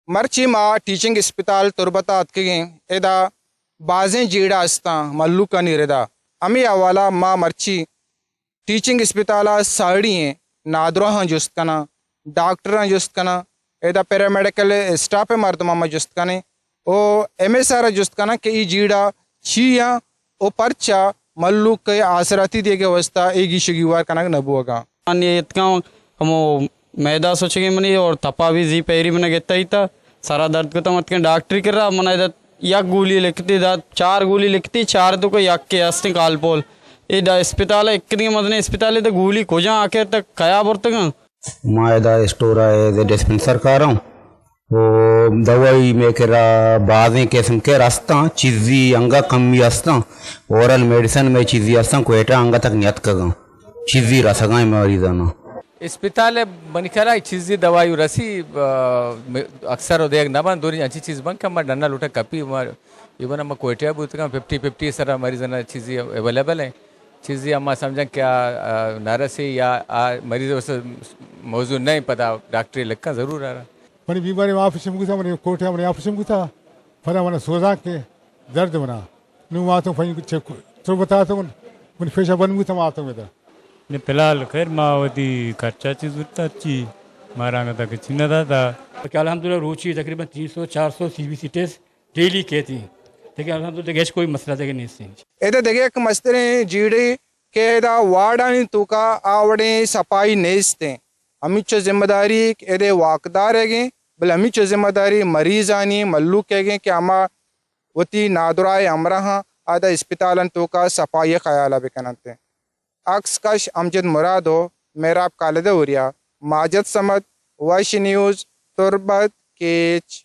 मर्ची मा टीचिंग इस्पिताल तुरबता अतके एदा बाजें जीड़ा अस्ता मल्लू का निरेदा अमी अवाला मा मर्ची टीचिंग इस्पिताला साड़ी नादरो हाँ जुस्त कना डॉक्टर हाँ जुस्त कना एदा पैरामेडिकल स्टाफ मर्दमा जुस्त कने ओ एमएसआर जुस्त कना के ई जीड़ा छिया ओ परचा मल्लू के आसराती दिए के वस्ता एगी शिगीवार कना नबुआगा अन्य इतना हम मैदा सोचेंगे मनी और तपा भी जी पैरी मैंने कहता ही था सारा दर्द को तो मत के डॉक्टरी कर रहा मना इधर यक गोली लिखती दा 4 गोली लिखती 4 तो कोई यक के अस्ते कालपोल ये दा अस्पताल एक नहीं मदने अस्पताल तो गोली खोजा आके तक कया बरतगा मायदा स्टोर है डिस्पेंसर कर रहा हूँ वो दवाई में करा बाजें किस्म के रास्ता चीज़ी अंगा कमी रास्ता ओरल मेडिसिन में चीज़ी रास्ता कोयटा अंगा तक नियत कगा चीज़ी रसगा मरीजाना अस्पताल बनिकरा चीज़ी दवाई रसी अक्सर उदय नबन दोरी अच्छी चीज़ बन कम डन्ना लुटा कपी इवन अम्मा कोयटा बुत का 50-50 सारा मरीजना चीज़ी अवेलेबल है चीज़ी अम्मा समझा क्या नारसी या मरीज मौजूद नहीं पता डॉक्टरी लिखा ज़रूर आ रहा मनी बीमारी ऑफिस में गुथा मनी कोठे मनी ऑफिस में गुथा फना मना सोजा के दर्द मना नु मातो फनी कुछ तो बता तो मनी फेशा बन गुथा मातो में ने फिलहाल खैर मावती खर्चा चीज अच्छी मारांगा तक चिन्ह था क्या अल्हम्दुलिल्लाह रोची तकरीबन 300-400 सीबीसी टेस्ट डेली कहती देखिए अल्हम्दुलिल्लाह गैस कोई मसला देखे नहीं सी एदा देखे एक मस्तरे जीड़ी के एदा वाडानी तुका आवड़े सफाई नेस्ते अमिच जिम्मेदारी एदे वाकदार है बल अमिच जिम्मेदारी मरीज आनी मल्लू कहें कि अमा वती नादुराय अमरा आदा अस्पतालन तुका सफाई ख्याल बेकनते अक्स कश अमजद मुरादो मेरा कालद उरिया माजद समद वश न्यूज़ तुरबत केच